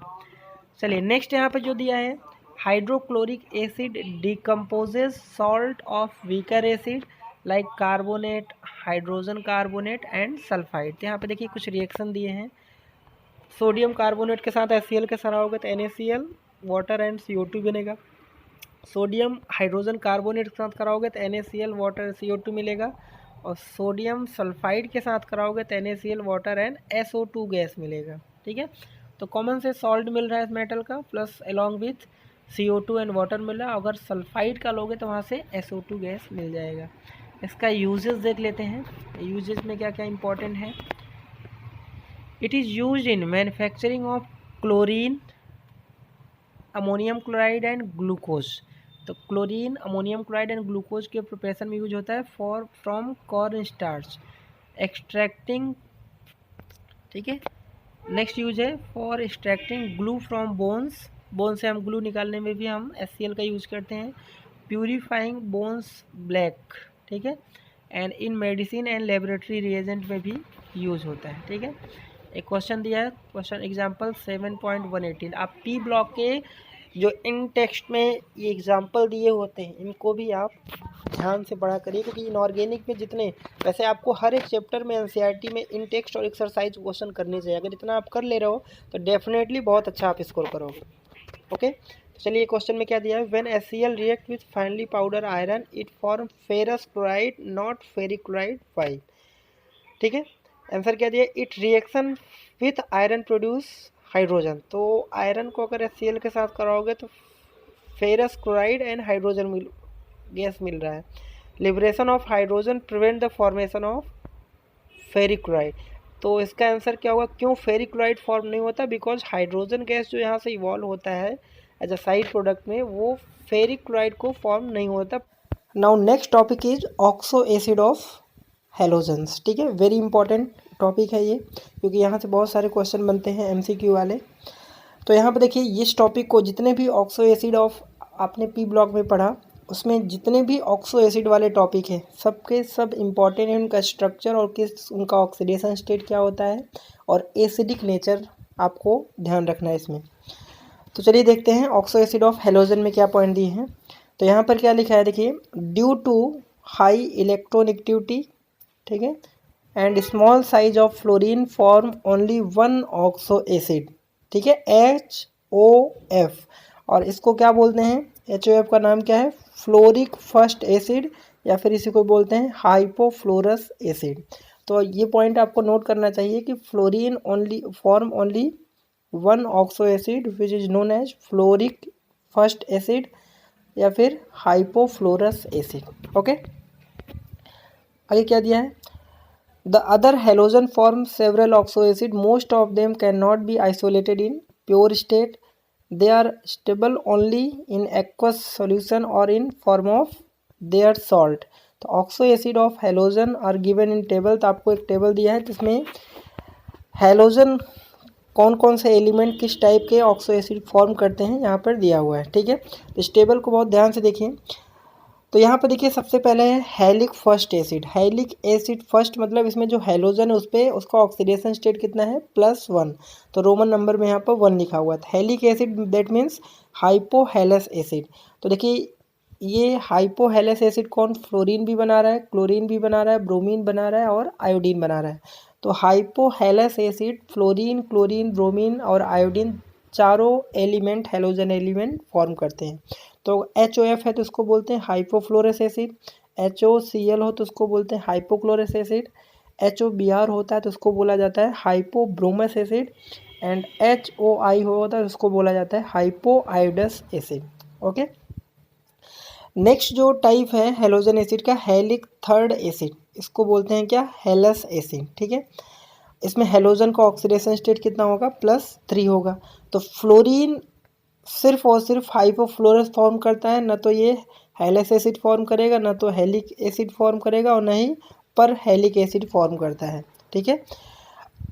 चलिए नेक्स्ट यहाँ पे जो दिया है, hydrochloric acid decomposes salt of weaker acid like carbonate, hydrogen carbonate and sulphide. तो यहाँ पे देखिए कुछ रिएक्शन दिए हैं, सोडियम कार्बोनेट के साथ HCl के साथ होगा तो NaCl, वाटर एंड CO2 बनेगा। सोडियम हाइड्रोजन कार्बोनेट के साथ कराओगे तो NaCl, वाटर, CO2 मिलेगा। और सोडियम सल्फाइड के साथ कराओगे तो NaCl, water and SO2 gas मिलेगा। ठीक है, तो कॉमन से सॉल्ट मिल रहा है इस मेटल का, plus along with CO2 and water मिल रहा है। अगर सल्फाइड का लोगे तो वहाँ से SO2 गैस मिल जाएगा। इसका यूजेस देख लेते हैं, यूजेस में क्या क्या इंपॉर्टेंट है। It is use in manufacturing of chlorine, ammonium chloride and glucose. तो chlorine, ammonium chloride and glucose के प्रिपरेशन में यूज होता है for from corn starch extracting. ठीक है, नेक्स्ट यूज है for extracting glue from bones, bone से हम ग्लू निकालने में भी हम HCl का यूज करते हैं। प्यूरिफाइंग बोन्स ब्लैक, ठीक है, and in medicine and laboratory reagent में भी यूज होता है। ठीक है, एक क्वेश्चन दिया है, क्वेश्चन एग्जाम्पल 7.118। आप P ब्लॉक के जो इन टेक्स्ट में ये एग्जाम्पल दिए होते हैं इनको भी आप ध्यान से पढ़ा करिए, क्योंकि इनऑर्गेनिक में जितने, वैसे आपको हर एक चैप्टर में NCERT में इन टेक्स्ट और एक्सरसाइज क्वेश्चन करने चाहिए। अगर इतना आप कर ले रहे हो तो डेफिनेटली बहुत अच्छा आप स्कोर करोगे। ओके, तो चलिए क्वेश्चन में क्या दिया है, when HCl react with finely powder iron it form ferrous chloride not ferric chloride 5। ठीक है, आंसर क्या दिया, it reaction with iron produce hydrogen. तो आयरन को अगर HCl के साथ कराओगे तो ferrous chloride and hydrogen gas मिल रहा है। Liberation of hydrogen prevent the formation of ferric chloride. तो इसका आंसर क्या होगा, क्यों फेरिक क्लोराइड फॉर्म नहीं होता, बिकॉज हाइड्रोजन गैस जो यहाँ से इवॉल्व होता है एज अ साइड प्रोडक्ट में, वो फेरिक क्लोराइड को फॉर्म नहीं होता। Now next topic is oxo acid of halogens. ठीक है, वेरी इंपॉर्टेंट टॉपिक है ये, क्योंकि यहाँ से बहुत सारे क्वेश्चन बनते हैं MCQ वाले। तो यहाँ पे देखिए, इस टॉपिक को जितने भी ऑक्सो एसिड ऑफ आपने P ब्लॉक में पढ़ा, उसमें जितने भी ऑक्सो एसिड वाले टॉपिक हैं सबके सब इम्पॉर्टेंट है, उनका स्ट्रक्चर और किस उनका ऑक्सीडेशन स्टेट क्या होता है और एसिडिक नेचर आपको ध्यान रखना है इसमें। तो चलिए देखते हैं ऑक्सो एसिड ऑफ हेलोजन में क्या पॉइंट दिए हैं। तो यहाँ पर क्या लिखा है, देखिए, ड्यू टू हाई इलेक्ट्रोनेगेटिविटी, ठीक है, and small size of fluorine form only one oxo acid, ठीक है, HOF। और इसको क्या बोलते हैं, HOF का नाम क्या है, फ्लोरिक फर्स्ट एसिड, या फिर इसी को बोलते हैं हाइपोफ्लोरस एसिड। तो ये पॉइंट आपको नोट करना चाहिए कि fluorine only form only one oxo acid which is known as fluoric first acid या फिर हाइपोफ्लोरस एसिड। ओके, आगे क्या दिया है, the other halogen form several oxo acid, most of them can not be isolated in pure state, they are stable only in aqueous solution or in form of their salt। तो oxo acid of halogen are given in table. तो आपको एक table दिया है जिसमें halogen कौन कौन से एलिमेंट किस टाइप के ऑक्सो एसिड फॉर्म करते हैं यहाँ पर दिया हुआ है, ठीक है। तो इस टेबल को बहुत ध्यान से देखिए। तो यहाँ पर देखिए सबसे पहले है हैलिक फर्स्ट एसिड। हैलिक एसिड फर्स्ट मतलब इसमें जो हेलोजन है उस पर उसका ऑक्सीडेशन स्टेट कितना है, +1। तो रोमन नंबर में यहाँ पर 1 लिखा हुआ है। Halic acid that means hypohalous acid. तो देखिए ये हाइपोहेलस एसिड कौन, फ्लोरीन भी बना रहा है, क्लोरीन भी बना रहा है, ब्रोमीन बना रहा है और आयोडीन बना रहा है। तो hypohalous acid fluorine, chlorine, bromine और आयोडीन चारों एलिमेंट हेलोजन एलिमेंट फॉर्म करते हैं। तो HOF है तो उसको बोलते हैं हाइपोफ्लोरस एसिड, HOCl हो तो उसको बोलते हैं हाइपोक्लोरस एसिड, HOBr होता है तो उसको बोला जाता है हाइपोब्रोमस एसिड, एंड HOI होता है तो उसको बोला जाता है हाइपोआयोडस एसिड। ओके, नेक्स्ट जो टाइप है हेलोजन एसिड का, हेलिक थर्ड एसिड, इसको बोलते हैं क्या, हेलस एसिड, ठीक है। इसमें हेलोजन का ऑक्सीडेशन स्टेट कितना होगा, +3 होगा। तो फ्लोरीन सिर्फ और सिर्फ हाइपोफ्लोरस फॉर्म करता है, ना तो ये हेलस एसिड फॉर्म करेगा, ना तो हेलिक एसिड फॉर्म करेगा और ना ही पर हेलिक एसिड फॉर्म करता है, ठीक है।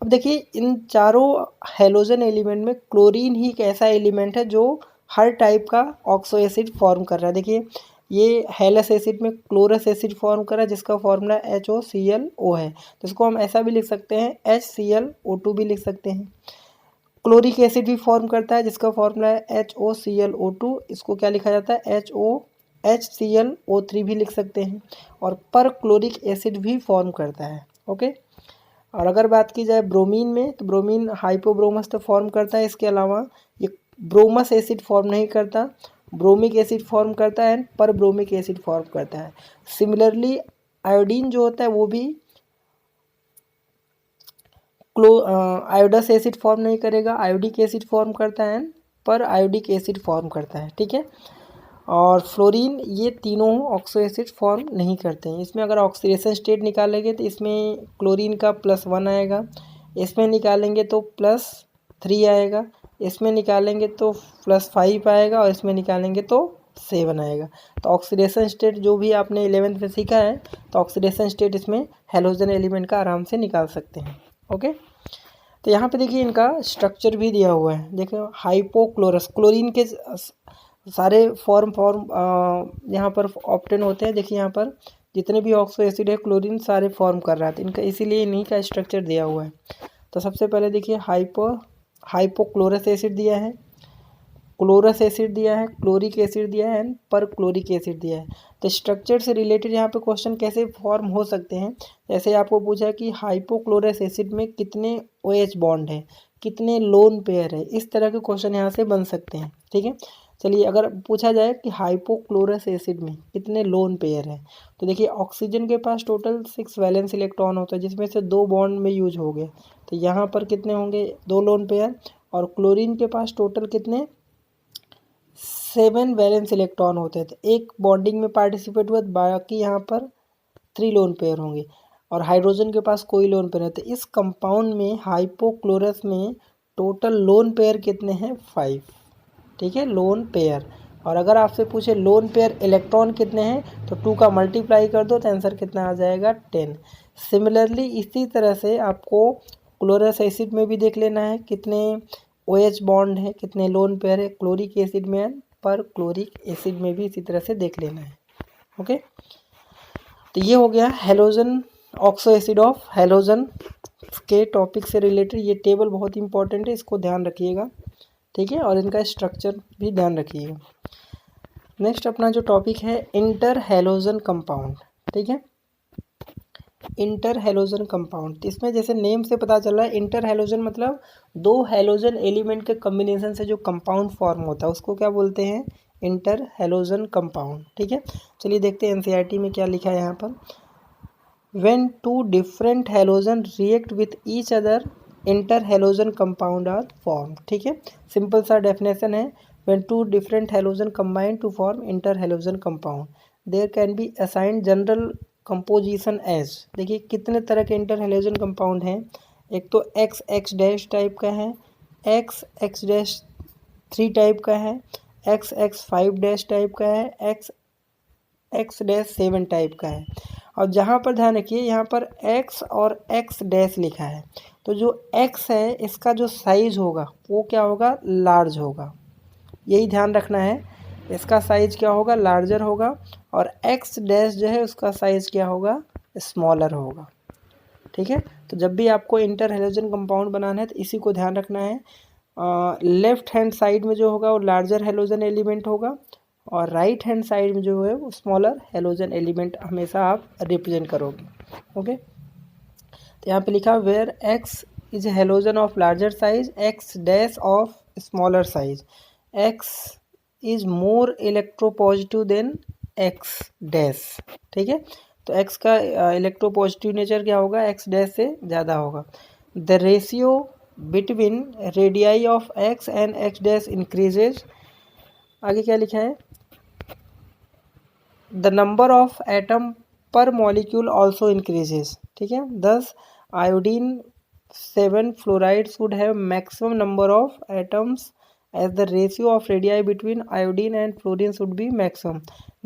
अब देखिए इन चारों हेलोजन एलिमेंट में क्लोरीन ही एक ऐसा एलिमेंट है जो हर टाइप का ऑक्सो एसिड फॉर्म कर रहा है। देखिए ये हेलस एसिड में क्लोरस एसिड फॉर्म कर रहा है जिसका फॉर्मूला HOClO है, तो इसको हम ऐसा भी लिख सकते हैं HClO2 भी लिख सकते हैं। क्लोरिक एसिड भी फॉर्म करता है जिसका फॉर्मूला है HOClO2, इसको क्या लिखा जाता है, HClO3 भी लिख सकते हैं। और पर क्लोरिक एसिड भी फॉर्म करता है। ओके, और अगर बात की जाए ब्रोमीन में तो ब्रोमीन हाइपोब्रोमस तो फॉर्म करता है, इसके अलावा ये ब्रोमस एसिड फॉर्म नहीं करता, ब्रोमिक एसिड फॉर्म करता है, पर ब्रोमिक एसिड फॉर्म करता है। सिमिलरली आयोडीन जो होता है वो भी आयोडस एसिड फॉर्म नहीं करेगा, आयोडिक एसिड फॉर्म करता है, पर आयोडिक एसिड फॉर्म करता है, ठीक है। और फ्लोरीन, ये तीनों ऑक्सो एसिड फॉर्म नहीं करते हैं। इसमें अगर ऑक्सीडेशन स्टेट निकालेंगे तो इसमें क्लोरीन का +1 आएगा, इसमें निकालेंगे तो +3 आएगा, इसमें निकालेंगे तो +5 आएगा और इसमें निकालेंगे तो 7 आएगा। तो ऑक्सीडेशन स्टेट जो भी आपने 11th में सीखा है तो ऑक्सीडेशन स्टेट इसमें हेलोजन एलिमेंट का आराम से निकाल सकते हैं। ओके, तो यहाँ पे देखिए इनका स्ट्रक्चर भी दिया हुआ है। देखो हाइपोक्लोरस, क्लोरीन के सारे फॉर्म यहाँ पर ऑप्टेन होते हैं। देखिए यहाँ पर जितने भी ऑक्सो एसिड है क्लोरीन सारे फॉर्म कर रहा है, तो इनका इसीलिए इन्हीं का स्ट्रक्चर दिया हुआ है। तो सबसे पहले देखिए हाइपोक्लोरस एसिड दिया है, क्लोरस एसिड दिया है, क्लोरिक एसिड दिया है एंड पर क्लोरिक एसिड दिया है। तो स्ट्रक्चर से रिलेटेड यहाँ पे क्वेश्चन कैसे फॉर्म हो सकते हैं, जैसे आपको पूछा कि हाइपोक्लोरस एसिड में कितने OH बॉन्ड है, कितने लोन पेयर है, इस तरह के क्वेश्चन यहाँ से बन सकते हैं, ठीक है। चलिए अगर पूछा जाए कि हाइपोक्लोरस एसिड में कितने लोन पेयर है, तो देखिए ऑक्सीजन के पास टोटल 6 वैलेंस इलेक्ट्रॉन होता है जिसमें से 2 बॉन्ड में यूज हो गए, तो यहाँ पर कितने होंगे, 2 लोन पेयर। और क्लोरीन के पास टोटल कितने, 7 वैलेंस इलेक्ट्रॉन होते हैं, तो एक बॉन्डिंग में पार्टिसिपेट हुआ, बाकी यहाँ पर 3 लोन पेयर होंगे। और हाइड्रोजन के पास कोई लोन पेयर है, तो इस कंपाउंड में हाइपोक्लोरस में टोटल लोन पेयर कितने हैं, 5, ठीक है, लोन पेयर। और अगर आपसे पूछे लोन पेयर इलेक्ट्रॉन कितने हैं तो 2 का मल्टीप्लाई कर दो तो आंसर कितना आ जाएगा, 10। सिमिलरली इसी तरह से आपको क्लोरस एसिड में भी देख लेना है कितने OH बॉन्ड है, कितने लोन पेयर है, क्लोरिक एसिड में है, पर क्लोरिक एसिड में भी इसी तरह से देख लेना है। ओके, तो ये हो गया halogen, oxo acid of halogen के टॉपिक से रिलेटेड। ये टेबल बहुत इंपॉर्टेंट है, इसको ध्यान रखिएगा, ठीक है, और इनका स्ट्रक्चर भी ध्यान रखिएगा। नेक्स्ट अपना जो टॉपिक है इंटर हेलोजन कंपाउंड, ठीक है। Inter halogen compound. इसमें जैसे नेम से पता चल रहा है, इंटर हेलोजन मतलब दो हेलोजन एलिमेंट के कम्बिनेशन से जो कंपाउंड फॉर्म होता है उसको क्या बोलते हैं, इंटर हेलोजन कंपाउंड। ठीक है, चलिए देखते हैं एनसीईआरटी में क्या लिखा है यहाँ पर। When two different halogen react with each other inter halogen compound are form. ठीक है, सिंपल सा डेफिनेशन है, when two different halogen combine to form inter halogen compound there can be assigned general composition as. देखिए कितने तरह के inter halogen compound हैं। एक तो एक्स एक्स डैश टाइप का है, एक्स एक्स डैश 3 टाइप का है, एक्स एक्स 5 डैश टाइप का है, एक्स एक्स डैश 7 टाइप का है। और जहाँ पर ध्यान रखिए, यहाँ पर एक्स और एक्स डैश लिखा है, तो जो एक्स है इसका जो साइज होगा वो क्या होगा, लार्ज होगा। यही ध्यान रखना है, इसका साइज क्या होगा, लार्जर होगा। और एक्स डैश जो है उसका साइज क्या होगा, स्मॉलर होगा। ठीक है, तो जब भी आपको इंटर हेलोजन कंपाउंड बनाना है तो इसी को ध्यान रखना है। लेफ्ट हैंड साइड में जो होगा वो लार्जर हेलोजन एलिमेंट होगा, और राइट हैंड साइड में जो है वो स्मॉलर हेलोजन एलिमेंट हमेशा आप रिप्रेजेंट करोगे। ओके, तो यहाँ पे लिखा where X is halogen of larger size, X dash of smaller size, X is more electropositive than X dash. ठीक है, तो एक्स का इलेक्ट्रोपॉजिटिव नेचर क्या होगा, एक्स डैश से ज़्यादा होगा। The ratio between radii of x and x dash increases. आगे क्या लिखा है, द नंबर ऑफ एटम पर मॉलिक्यूल ऑल्सो इंक्रीजेज। ठीक है, दस iodine 7 fluoride should have maximum number of atoms as the ratio of radii between iodine and fluorine should be maximum.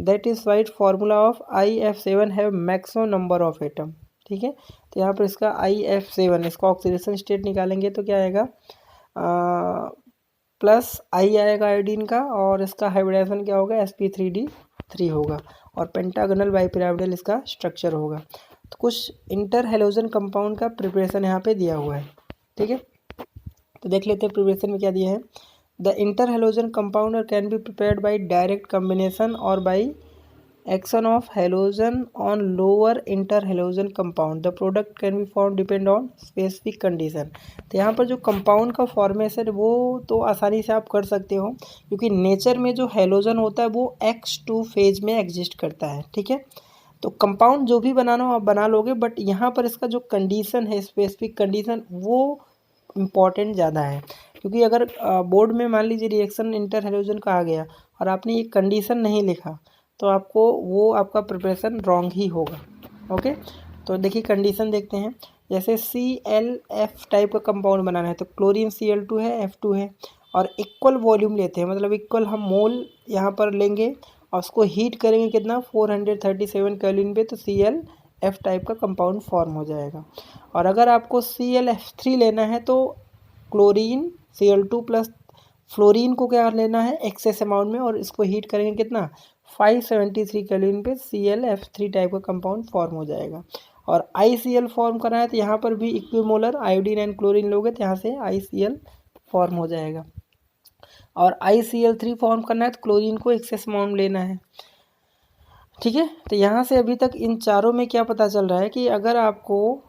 That is why formula of IF7 have maximum number of atom. ठीक है, तो यहाँ पर इसका IF7 इसका oxidation state निकालेंगे तो क्या आएगा, प्लस आई आएगा आयोडीन का, और इसका हाइब्रिडाइजेशन क्या होगा, sp3d3 होगा, और पेंटागोनल बाइपिरामिडल इसका स्ट्रक्चर होगा। तो कुछ इंटर हेलोजन कंपाउंड का प्रिपरेशन यहाँ पे दिया हुआ है। ठीक है, तो देख लेते हैं प्रिपरेशन में क्या दिया है। The interhalogen compounder can be prepared by direct combination or by action of halogen on lower interhalogen compound. The product can be formed depend on specific condition. तो यहाँ पर जो कंपाउंड का फॉर्मेशन वो तो आसानी से आप कर सकते हो, क्योंकि नेचर में जो हेलोजन होता है वो X2 फेज में एग्जिस्ट करता है। ठीक है, तो कंपाउंड जो भी बनाना हो आप बना लोगे, बट यहाँ पर इसका जो कंडीशन है, स्पेसिफिक कंडीशन, वो इम्पॉर्टेंट ज़्यादा है। क्योंकि अगर बोर्ड में मान लीजिए रिएक्शन इंटर हेलोजन का आ गया और आपने ये कंडीशन नहीं लिखा तो आपको वो आपका प्रिपरेशन रॉन्ग ही होगा। ओके, तो देखिए कंडीशन देखते हैं। जैसे ClF टाइप का कंपाउंड बनाना है तो क्लोरीन Cl2 है, F2 है, और इक्वल वॉल्यूम लेते हैं, मतलब इक्वल हम मोल यहाँ पर लेंगे और उसको हीट करेंगे कितना, 437 केल्विन पे, तो ClF टाइप का कंपाउंड फॉर्म हो जाएगा। और अगर आपको ClF3 लेना है तो क्लोरीन Cl2 प्लस फ्लोरीन को क्या लेना है एक्सेस अमाउंट में, और इसको हीट करेंगे कितना, 573 केल्विन पे, ClF3 टाइप का कंपाउंड फॉर्म हो जाएगा। और ICl फॉर्म करना है तो यहाँ पर भी इक्विमोलर आयोडीन एंड क्लोरीन लोगे तो यहाँ से ICl फॉर्म हो जाएगा। और ICl3 फॉर्म करना है तो क्लोरीन को एक्सेस अमाउंट लेना है। ठीक है, तो यहाँ से अभी तक इन चारों में क्या पता चल रहा है कि अगर आपको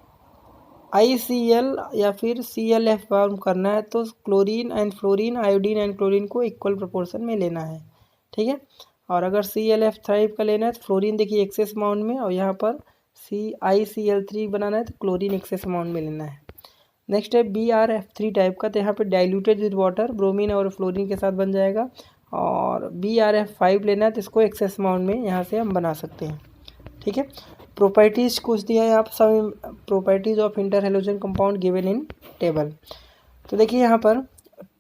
ICl या फिर ClF फॉर्म करना है तो chlorine and fluorine, iodine and chlorine को इक्वल प्रोपोर्शन में लेना है। ठीक है, और अगर ClF टाइप का लेना है तो फ्लोरीन देखिए एक्सेस अमाउंट में, और यहाँ पर ICl3 बनाना है तो क्लोरीन एक्सेस अमाउंट में लेना है। नेक्स्ट है BrF3 टाइप का, तो यहाँ पे डाइल्यूटेड विद वाटर ब्रोमीन और फ्लोरीन के साथ बन जाएगा। और BrF5 लेना है तो इसको एक्सेस अमाउंट में यहाँ से हम बना सकते हैं। ठीक है, प्रॉपर्टीज़ कुछ दिया है आप सब, properties of inter halogen compound given in table. तो देखिए यहाँ पर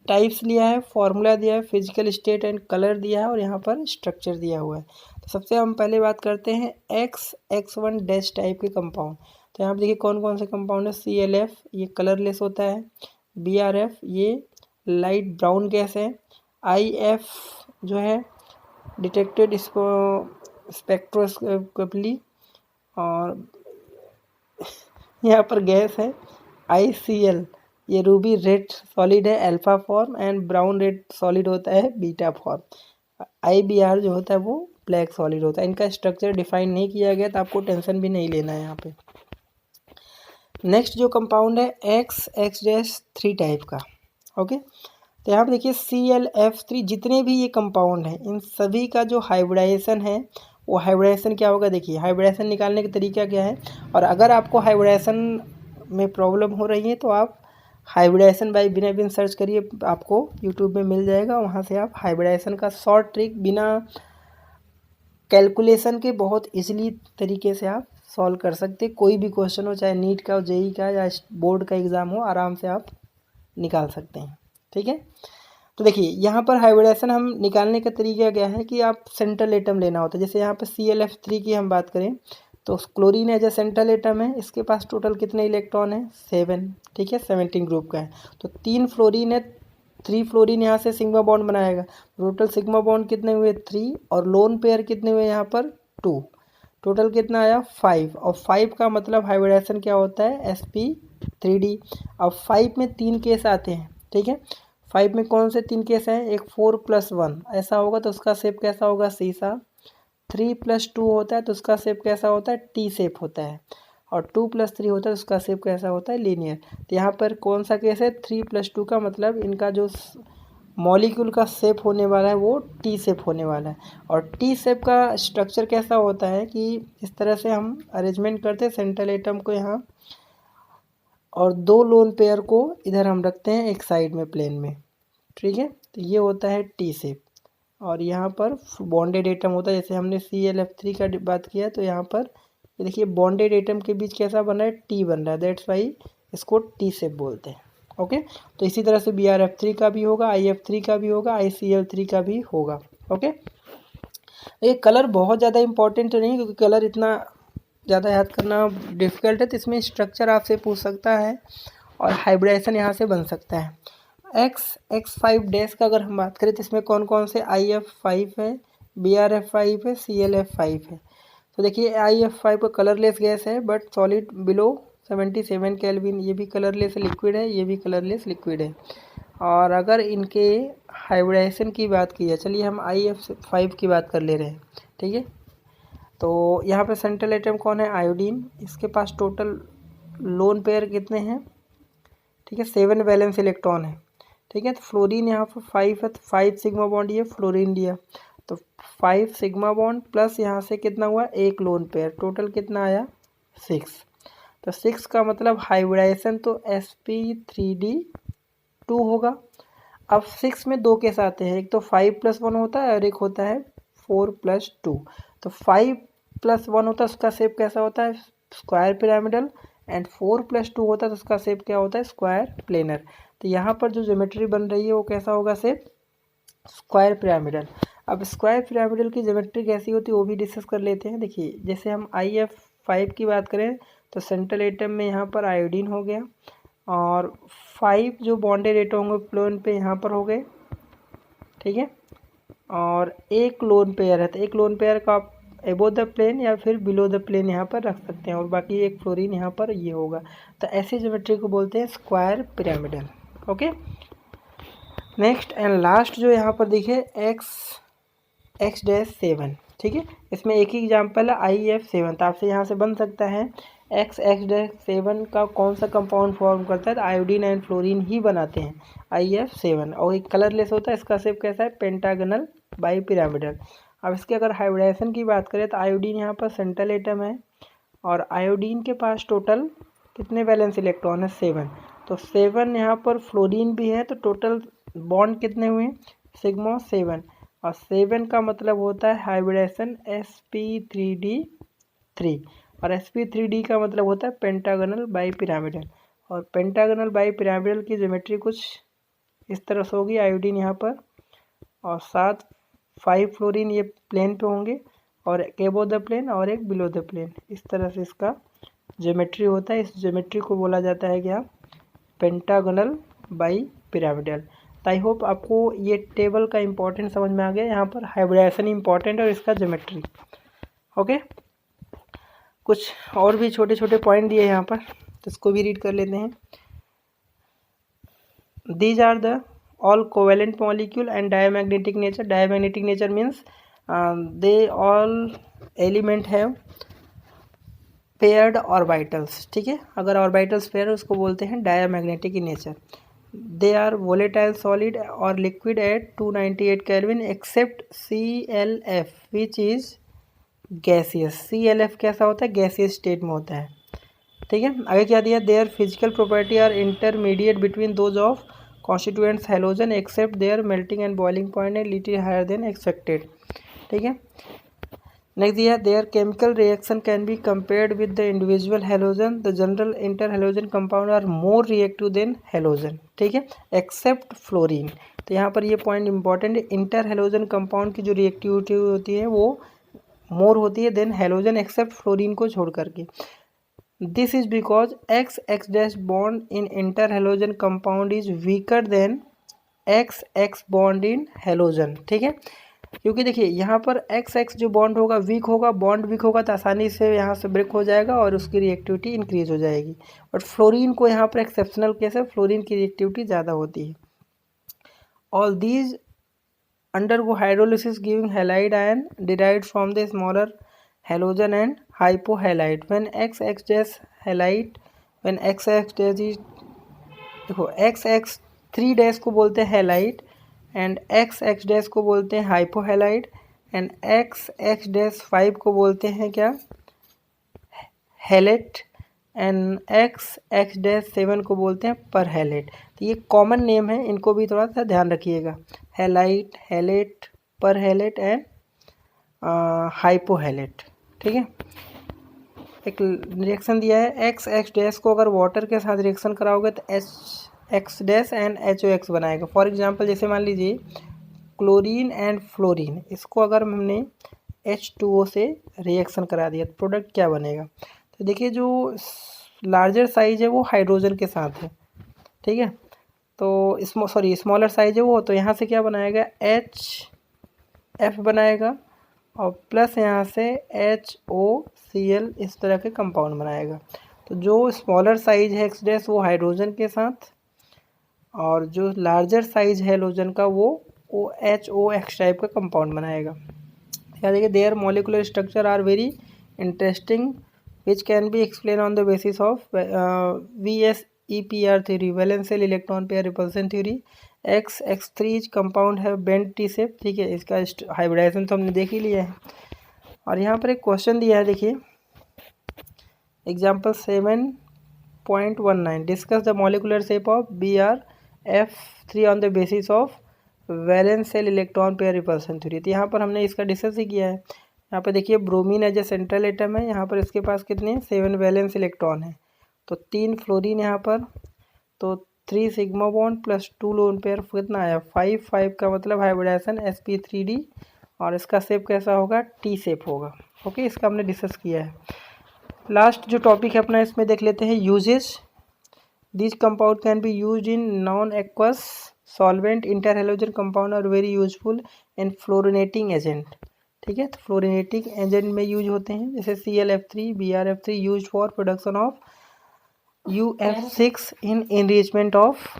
टाइप्स लिया है, फॉर्मूला दिया है, फिजिकल स्टेट एंड कलर दिया है, और यहाँ पर स्ट्रक्चर दिया हुआ है। तो सबसे हम पहले बात करते हैं X1 डैश टाइप के कंपाउंड। तो यहाँ पर देखिए कौन कौन से कंपाउंड है। ClF ये कलरलेस होता है, BrF ये लाइट ब्राउन गैस है, IF जो है डिटेक्टेड इसको स्पेक्ट्रोस्कोपली, और यहाँ पर गैस है ICl ये रूबी रेड सॉलिड है alpha form, and brown red solid होता है बीटा फॉर्म। IBr जो होता है वो ब्लैक सॉलिड होता है। इनका स्ट्रक्चर डिफाइन नहीं किया गया तो आपको टेंशन भी नहीं लेना है यहाँ पे। नेक्स्ट जो कंपाउंड है XX-3 टाइप का। ओके, तो यहाँ पे देखिए ClF3 जितने भी ये कंपाउंड हैं इन सभी का जो हाइब्रिडाइजेशन है वो हाइब्रिडाइजेशन क्या होगा, देखिए हाइब्रिडाइजेशन निकालने का तरीका क्या है। और अगर आपको हाइब्रिडाइजेशन में प्रॉब्लम हो रही है तो आप हाइब्रिडाइजेशन बाय विनय सर्च करिए, आपको यूट्यूब में मिल जाएगा। वहाँ से आप हाइब्रिडाइजेशन का शॉर्ट ट्रिक बिना कैलकुलेशन के बहुत इजीली तरीके से आप सॉल्व कर सकते। कोई भी क्वेश्चन हो, चाहे नीट का हो, जेई का या बोर्ड का एग्ज़ाम हो, आराम से आप निकाल सकते हैं। ठीक है, तो देखिए यहाँ पर हाइब्रिडाइजेशन हम निकालने का तरीका क्या है कि आप सेंट्रल एटम लेना होता है। जैसे यहाँ पर ClF3 की हम बात करें तो chlorine as a central atom है, इसके पास टोटल कितने इलेक्ट्रॉन है 7। ठीक है, 17 ग्रुप का है। तो 3 फ्लोरीन है, 3 फ्लोरीन यहाँ से सिग्मा बॉन्ड बनाएगा। टोटल सिग्मा बॉन्ड कितने हुए 3 और लोन पेयर कितने हुए यहाँ पर 2। टोटल कितना आया 5। और 5 का मतलब हाइब्रिडाइजेशन क्या होता है sp3d। अब 5 में 3 केस आते हैं। ठीक है, 5 में कौन से 3 केस हैं, एक 4+1 ऐसा होगा तो उसका शेप कैसा होगा सीसा। 3+2 होता है तो उसका शेप कैसा होता है टी शेप होता है। और 2+3 होता है तो उसका शेप कैसा होता है लीनियर। तो यहाँ पर कौन सा केस है 3+2 का मतलब इनका जो मॉलिक्यूल का शेप होने वाला है वो टी शेप होने वाला है। और टी शेप का स्ट्रक्चर कैसा होता है कि इस तरह से हम अरेंजमेंट करते हैं सेंट्रल एटम को यहाँ, और 2 लोन पेयर को इधर हम रखते हैं एक साइड में प्लेन में। ठीक है, तो ये होता है टी शेप। और यहाँ पर बॉन्डेड एटम होता है, जैसे हमने ClF3 का बात किया तो यहाँ पर देखिए बॉन्डेड एटम के बीच कैसा बन रहा है टी बन रहा है, दैट्स वाई इसको टी शेप बोलते हैं। ओके, तो इसी तरह से BrF3 का भी होगा, IF3 का भी होगा, ICl3 का भी होगा। ओके, ये कलर बहुत ज़्यादा इंपॉर्टेंट तो नहीं क्योंकि कलर इतना ज़्यादा याद करना डिफ़िकल्ट है, तो इसमें स्ट्रक्चर आपसे पूछ सकता है और हाइब्रिडाइजेशन यहाँ से बन सकता है। X5 डैश का अगर हम बात करें तो इसमें कौन कौन से IF5 है, BrF5 है, ClF5 है। तो देखिए IF5 का कलरलेस गैस है बट सॉलिड बिलो 77 केल्विन, ये भी कलरलेस लिक्विड है, ये भी कलरलेस लिक्विड है। और अगर इनके हाइब्रिडाइजेशन की बात की है, चलिए हम IF5 की बात कर ले रहे हैं। ठीक है, तो यहाँ पे सेंट्रल एटम कौन है आयोडीन, इसके पास टोटल लोन पेयर कितने हैं, ठीक है 7 वैलेंस इलेक्ट्रॉन है। ठीक है, तो फ्लोरीन यहाँ पर 5 है तो 5 सिग्मा बॉन्ड ये फ्लोरीन लिया तो 5 सिग्मा बॉन्ड प्लस यहाँ से कितना हुआ एक लोन पेयर, टोटल कितना आया 6। तो 6 का मतलब हाइब्रिडाइजेशन तो sp3d2 होगा। अब 6 में 2 केस आते हैं, एक तो 5+1 होता है और एक होता है 4+2। तो 5+1 होता है उसका शेप कैसा होता है स्क्वायर पिरामिडल, एंड 4+2 होता है तो उसका शेप क्या होता है स्क्वायर प्लेनर। तो यहाँ पर जो ज्योमेट्री बन रही है वो कैसा होगा शेप स्क्वायर पिरामिडल। अब स्क्वायर पिरामिडल की ज्योमेट्री कैसी होती है वो भी डिस्कस कर लेते हैं। देखिए जैसे हम IF5 की बात करें तो सेंट्रल एटम में यहाँ पर आयोडीन हो गया और 5 जो बॉन्डेड एटम होंगे प्लेन पे यहाँ पर हो गए। ठीक है, और एक लोन पेयर है तो एक लोन पेयर का आप एबो द प्लेन या फिर बिलो द प्लेन यहाँ पर रख सकते हैं और बाकी एक फ्लोरीन यहाँ पर ये होगा। तो ऐसी ज्योमेट्री को बोलते हैं square pyramidal. Okay, next and last जो यहाँ पर देखिए X7। ठीक है, इसमें एक ही एग्जाम्पल है IF7, तो आपसे यहाँ से बन सकता है X7 का कौन सा कंपाउंड फॉर्म करता है, तो आयोडीन एंड फ्लोरीन ही बनाते हैं IF7। और एक कलरलेस होता है, इसका शेप कैसा है पेंटागनल बाई पिरामिडल। अब इसके अगर हाइब्रिडाइजेशन की बात करें तो आयोडीन यहाँ पर सेंट्रल एटम है और आयोडीन के पास टोटल कितने वैलेंस इलेक्ट्रॉन है 7। तो 7 यहाँ पर फ्लोरीन भी है तो टोटल बॉन्ड कितने हुए सिग्मा 7, और 7 का मतलब होता है हाइब्रिडाइजेशन sp3d3 और sp3d का मतलब होता है पेंटागनल बाई पिरामिडल। और पेंटागनल बाई पिरामिडल की ज्योमेट्री कुछ इस तरह से होगी, आयोडीन यहाँ पर और 5 फ्लोरीन ये प्लेन पे होंगे और एक एबो द प्लेन और एक बिलो द प्लेन, इस तरह से इसका ज्योमेट्री होता है। इस ज्योमेट्री को बोला जाता है क्या पेंटागोनल बाई पिरामिडल। तो आई होप आपको ये टेबल का इंपॉर्टेंट समझ में आ गया, यहाँ पर हाइब्रिडाइजेशन इंपॉर्टेंट और इसका ज्योमेट्री। ओके, कुछ और भी छोटे छोटे पॉइंट दिए यहाँ पर तो इसको भी रीड कर लेते हैं। These are the all covalent molecule and diamagnetic nature. Diamagnetic nature means they all element have paired orbitals, ठीक है। अगर ऑर्बिटल्स पेयर उसको बोलते हैं diamagnetic in nature. They are volatile solid और liquid at 298 kelvin except ClF which is gaseous. ClF कैसा होता है, गैसियस स्टेट में होता है, ठीक है। आगे क्या दिया, their physical property are intermediate between those of constituents halogen except their melting and boiling point a little higher than expected, ठीक है। नेक्स्ट दिया, their chemical reaction can be compared with the individual halogen, the general inter halogen compound are more reactive than halogen, ठीक है, except fluorine. तो यहाँ पर ये point important है, इंटर हैलोजन कंपाउंड की जो रिएक्टिविटी होती है वो मोर होती है देन हैलोजन एक्सेप्ट फ्लोरीन को छोड़ करके। This is because x dash bond in inter halogen compound is weaker then x bond in halogen, ठीक है। क्योंकि देखिए यहाँ पर एक्स जो बॉन्ड होगा वीक होगा, बॉन्ड वीक होगा तो आसानी से यहाँ से ब्रेक हो जाएगा और उसकी रिएक्टिविटी इंक्रीज हो जाएगी। बट फ्लोरीन को यहाँ पर एक्सेप्शनल केस है, फ्लोरीन की रिएक्टिविटी ज़्यादा होती है। All these undergo hydrolysis giving halide ion derived from the smaller halogen and hypohalite. When XX dash halide, when XX dash is, देखो XX 3 डैश को बोलते हैं हैलाइड एंड XX डैश को बोलते हैं हाइपोहैलाइड एंड XX डैश 5 को बोलते हैं क्या, हैलेट एंड XX डैश 7 को बोलते हैं पर हैलेट। तो ये कॉमन नेम है, इनको भी थोड़ा सा ध्यान रखिएगा, हैलाइट, हैलेट, पर हैलेट एंड हाइपोहैलेट, ठीक है। एक रिएक्शन दिया है, XX डैश को अगर वाटर के साथ रिएक्शन कराओगे तो HX डैश एंड HOX बनाएगा। फॉर एग्जांपल जैसे मान लीजिए क्लोरीन एंड फ्लोरीन, इसको अगर हमने H2O से रिएक्शन करा दिया तो प्रोडक्ट क्या बनेगा। तो देखिए जो लार्जर साइज है वो हाइड्रोजन के साथ है, ठीक है। तो स्मॉलर साइज है वो, तो यहाँ से क्या बनाएगा, HF बनाएगा और प्लस यहाँ से HOCl, इस तरह के कंपाउंड बनाएगा। तो जो स्मॉलर साइज है एक्स डैश वो हाइड्रोजन के साथ और जो लार्जर साइज है हैलोजन का वो HOX टाइप का कंपाउंड बनाएगा। क्या देखिए, their molecular structure are very interesting which can be explain on the basis of VSEPR theory, valence shell electron pair repulsion theory. X3 compound है बेंड टी शेप, ठीक है, इसका हाइब्रिडाइजेशन तो हमने देख ही लिया है। और यहाँ पर एक क्वेश्चन दिया है, देखिए example 7.19, discuss the molecular shape of BrF3 on the basis of वैलेंशियल electron pair repulsion theory. तो यहाँ पर हमने इसका डिस्कस ही किया है। यहाँ पर देखिए bromine as a central atom है, यहाँ पर इसके पास कितने 7 वैलेंस इलेक्ट्रॉन है, तो 3 फ्लोरीन यहाँ पर, तो 3 sigma bond plus 2 lone pair कितना आया 5 का मतलब हाइब्रिडाइजेशन sp3d और इसका शेप कैसा होगा, टी शेप होगा, ओके। इसका हमने डिस्कस किया है। लास्ट जो टॉपिक है अपना इसमें देख लेते हैं uses. This compound can be used in non aqueous solvent, inter halogen compound are very useful in fluorinating agent, ठीक है। तो फ्लोरिनेटिंग एजेंट में यूज होते हैं जैसे ClF3, BrF3 use for production of UF6 in enrichment of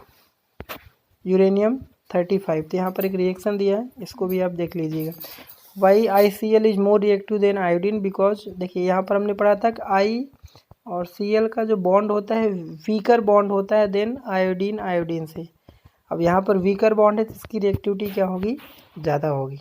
uranium 35। तो यहाँ पर एक रिएक्शन दिया है, इसको भी आप देख लीजिएगा। Why ICl is more reactive than iodine, because देखिए यहाँ पर हमने पढ़ा था कि I और Cl का जो बॉन्ड होता है वीकर बॉन्ड होता है देन आयोडीन से। अब यहाँ पर वीकर बॉन्ड है तो इसकी रिएक्टिविटी क्या होगी, ज़्यादा होगी।